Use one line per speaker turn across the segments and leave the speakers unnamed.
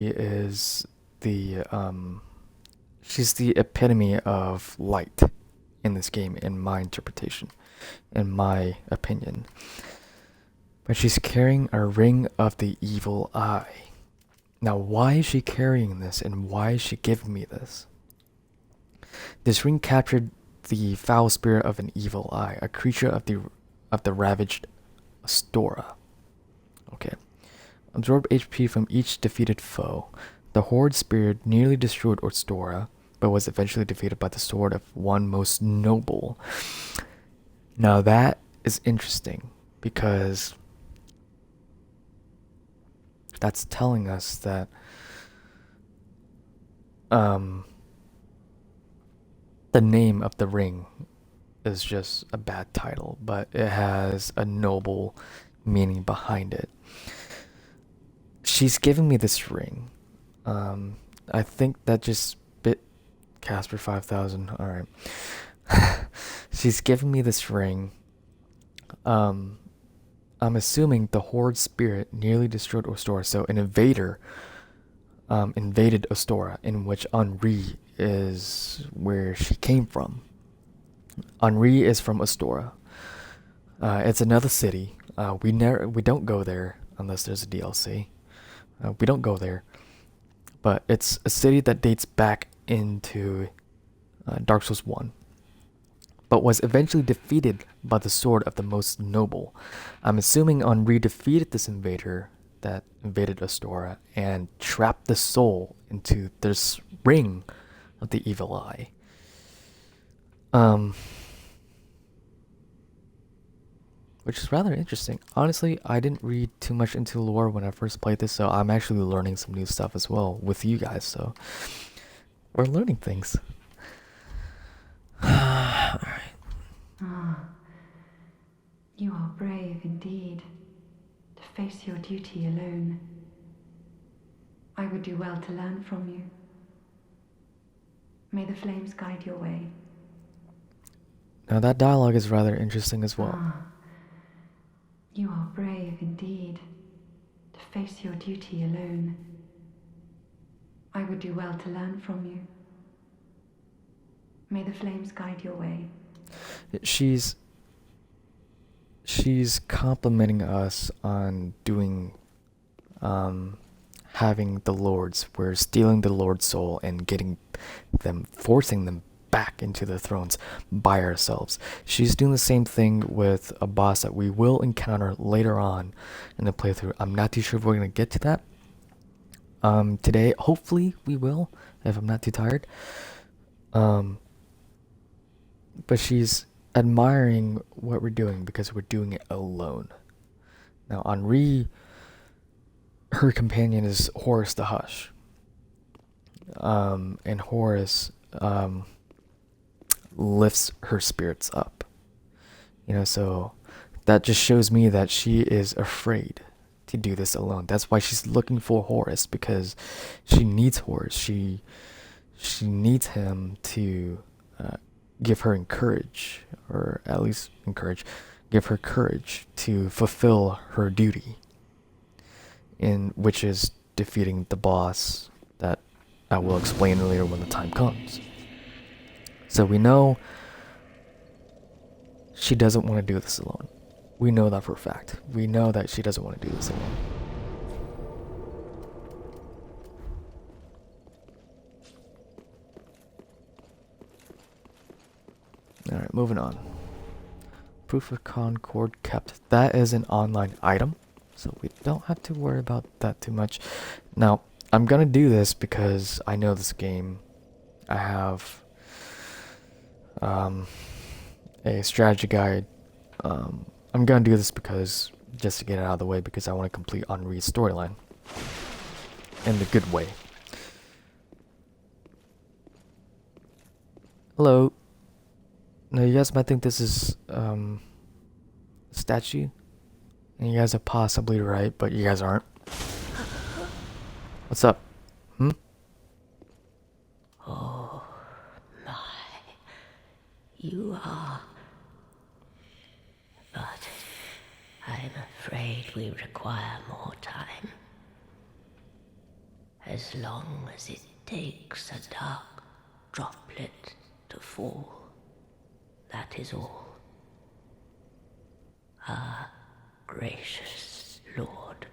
is the she's the epitome of light in this game, in my interpretation, in my opinion. But she's carrying a ring of the evil eye. Now, why is she carrying this, and why is she giving me this? This ring captured the foul spirit of an evil eye, a creature of the ravaged Astora. Okay. Absorb HP from each defeated foe. The Horde spirit nearly destroyed Astora, but was eventually defeated by the sword of one most noble. Now that is interesting because that's telling us that um the name of the ring is just a bad title, but it has a noble meaning behind it. She's giving me this ring. Um, I think that just bit Casper 5000. All right. She's giving me this ring. Um, I'm assuming the Horde spirit nearly destroyed Ostora, so an invader invaded Ostora, in which Henri is where she came from. Henri is from Astora. It's another city. We don't go there unless there's a DLC. We don't go there, but it's a city that dates back into Dark Souls 1, but was eventually defeated by the sword of the most noble. I'm assuming Henri defeated this invader that invaded Astora and trapped the soul into this ring of the evil eye. Um, which is rather interesting. Honestly, I didn't read too much into lore when I first played this, so I'm actually learning some new stuff as well with you guys, so we're learning things. Alright.
Ah, you are brave indeed, to face your duty alone. I would do well to learn from you. May the flames guide your way.
Now that dialogue is rather interesting as well.
Ah, you are brave indeed, to face your duty alone. I would do well to learn from you. May the flames guide your way.
She's complimenting us on doing having the lords. We're stealing the lord's soul and getting them, forcing them back into the thrones by ourselves. She's doing the same thing with a boss that we will encounter later on in the playthrough. I'm not too sure if we're gonna get to that today. Hopefully we will, if I'm not too tired. Um, but she's admiring what we're doing because we're doing it alone. Now, Henri, her companion is Horus the Hush. And Horus lifts her spirits up. So that just shows me that she is afraid to do this alone. That's why she's looking for Horus, because she needs Horus. She needs him to give her courage, or at least give her courage to fulfill her duty, in which is defeating the boss that I will explain later when the time comes. So we know she doesn't want to do this alone. We know that for a fact. We know that she doesn't want to do this alone. Alright, moving on. Proof of Concord kept. That is an online item, so we don't have to worry about that too much. Now, I'm gonna do this because I know this game. I have a strategy guide. I'm gonna do this because just to get it out of the way, because I want to complete Henri's storyline in the good way. Hello. Now you guys might think this is a statue, and you guys are possibly right, but you guys aren't. What's up?
Oh my, you are. But I'm afraid we require more time. as long as it takes a dark droplet to fall. That is all. Ah, gracious Lord.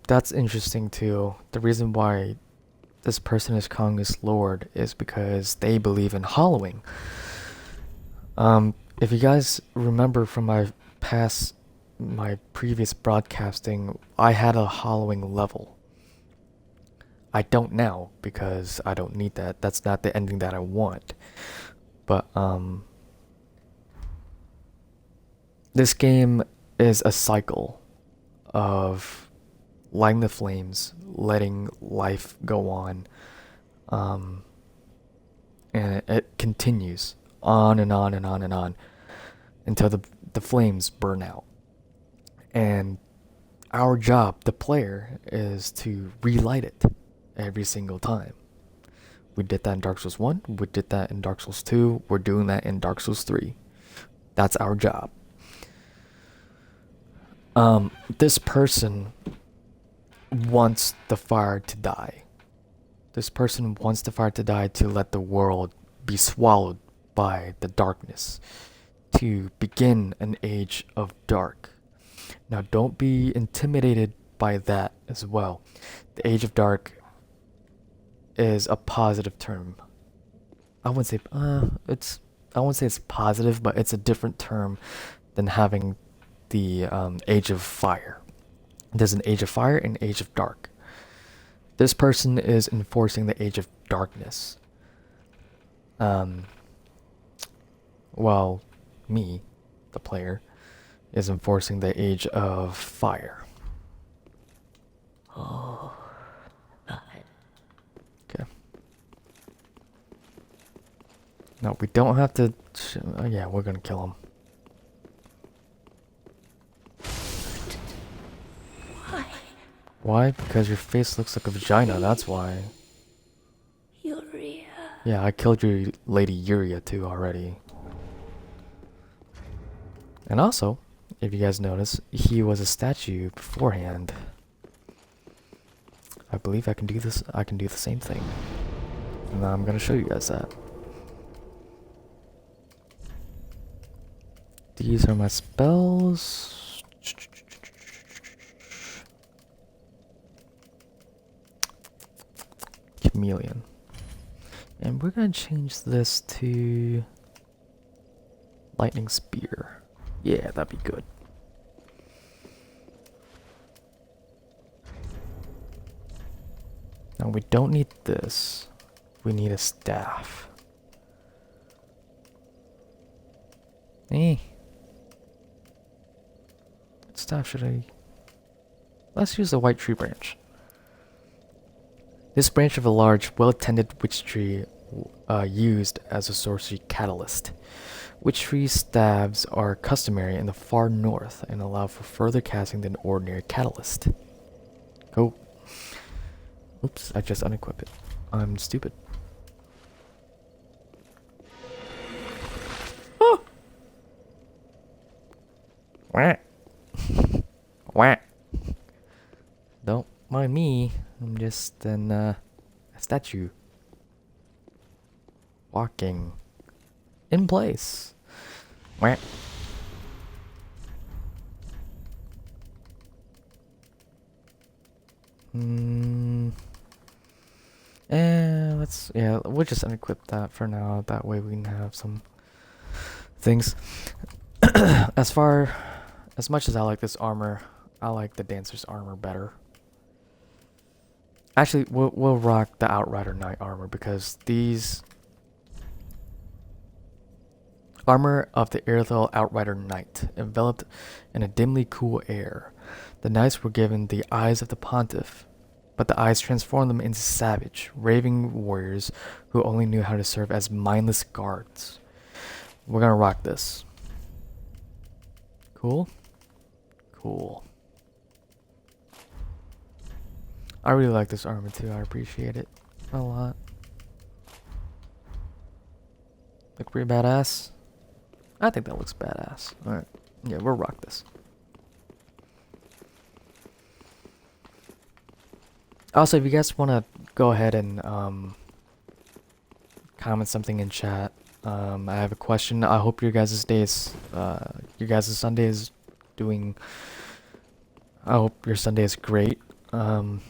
That's interesting too. The reason why this person is calling this Lord is because they believe in hollowing. If you guys remember from my previous broadcasting, I had a hollowing level. I don't now because I don't need that. That's not the ending that I want. But this game is a cycle of lighting the flames, letting life go on, and it continues on and on and on and on until the flames burn out. And our job, the player, is to relight it every single time. We did that in Dark Souls 1, we did that in Dark Souls 2, we're doing that in Dark Souls 3. That's our job. This person wants the fire to die. This person wants the fire to die to let the world be swallowed by the darkness, to begin an age of dark. Now, don't be intimidated by that as well. The age of dark is a positive term. I wouldn't say it's positive, but it's a different term than having the age of fire. There's an age of fire and an age of dark. This person is enforcing the age of darkness. While me, the player, is enforcing the age of fire.
Oh, but
Okay. No, we don't have to. Yeah, we're gonna kill him.
why,
Why? Because your face looks like a vagina, that's why.
Yuria?
Yeah, I killed your Lady Yuria too already. And also, if you guys notice, he was a statue beforehand. I believe I can do this. I can do the same thing. And I'm gonna show you guys that. These are my spells. Chameleon. And we're gonna change this to Lightning Spear. Yeah, that'd be good. Now we don't need this. We need a staff. What staff should I... Let's use the white tree branch. This branch of a large, well-tended witch tree used as a sorcery catalyst. Witch tree staves are customary in the far north and allow for further casting than ordinary catalyst. Go. Oops, I just unequipped it. I'm stupid. Oh! Wah. Wah. Don't mind me. I'm just a statue. Walking. In place. Wah. We'll just unequip that for now. That way we can have some things. As much as I like this armor, I like the dancer's armor better. Actually, we'll rock the Outrider Knight armor because these armor of the Irithyll Outrider Knight, enveloped in a dimly cool air. The knights were given the eyes of the pontiff, but the eyes transformed them into savage, raving warriors who only knew how to serve as mindless guards. We're gonna rock this. Cool? Cool. I really like this armor too, I appreciate it a lot. Look pretty badass. I think that looks badass. Alright. Yeah, we'll rock this. Also, if you guys want to go ahead and comment something in chat. I have a question. I hope your guys' Sunday is doing. I hope your Sunday is great. If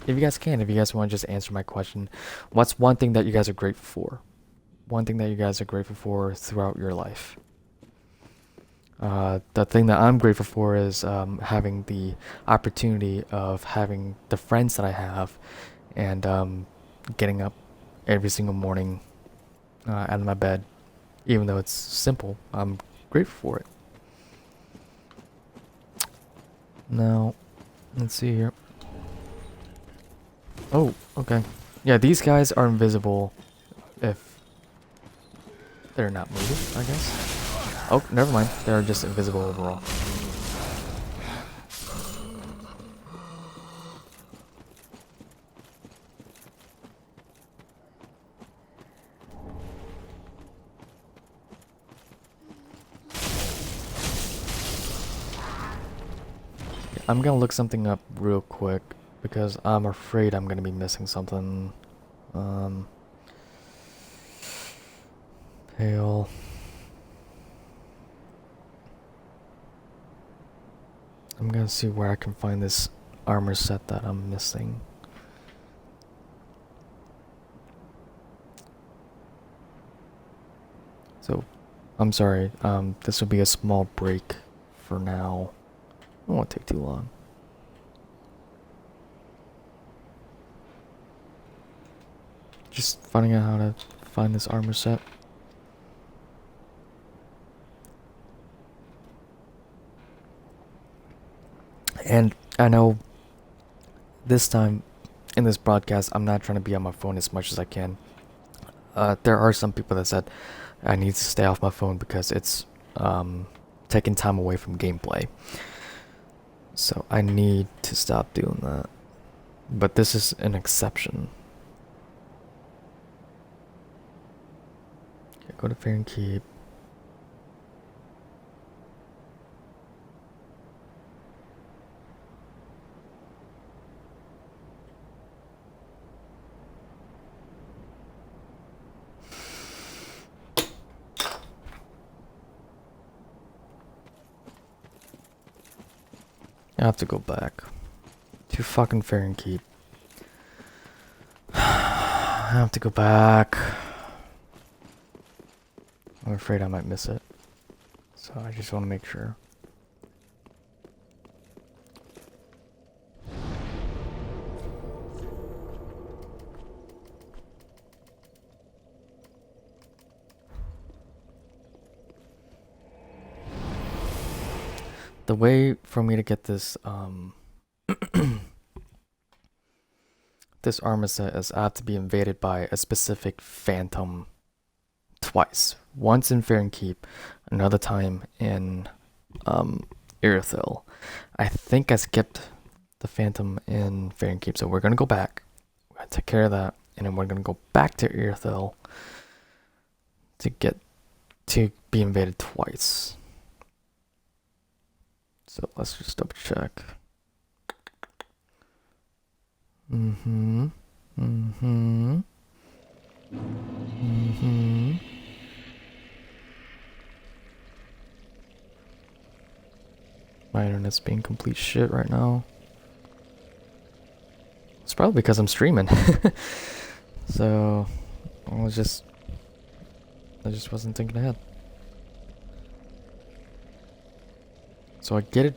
you guys can, if you guys want to just answer my question, what's one thing that you guys are grateful for? One thing that you guys are grateful for throughout your life. The thing that I'm grateful for is having the opportunity of having the friends that I have, and getting up every single morning out of my bed, even though it's simple. I'm grateful for it. Now, let's see here. Oh, okay. Yeah, these guys are invisible if they're not moving, I guess. Oh, never mind. They're just invisible overall. I'm gonna look something up real quick because I'm afraid I'm gonna be missing something. Pale. I'm gonna see where I can find this armor set that I'm missing. So, I'm sorry, this will be a small break for now. It won't take too long. Just finding out how to find this armor set. And I know this time in this broadcast, I'm not trying to be on my phone as much as I can. There are some people that said I need to stay off my phone because it's taking time away from gameplay. So I need to stop doing that. But this is an exception. Okay, go to Fair and Keep. I have to go back to fucking Fair and Keep. I have to go back. I'm afraid I might miss it. So I just want to make sure. The way for me to get this this armor set is I have to be invaded by a specific phantom twice. Once in Fair and Keep, another time in Irithyll. I think I skipped the phantom in Fair and Keep, so we're gonna go back. We're gonna take care of that, and then we're gonna go back to Irithyll to be invaded twice. So let's just double check. Mm-hmm. My internet's being complete shit right now. It's probably because I'm streaming. So I just wasn't thinking ahead. So I get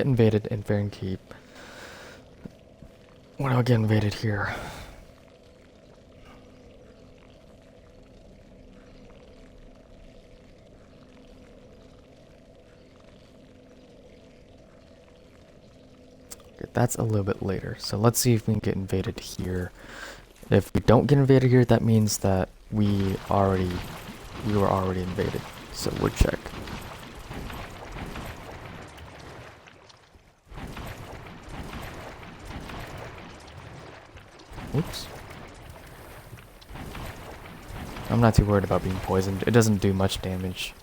invaded in Fair and Keep. When do I get invaded here? Okay, that's a little bit later. So let's see if we can get invaded here. If we don't get invaded here, that means that we were already invaded. So we'll check. Oops. I'm not too worried about being poisoned. It doesn't do much damage.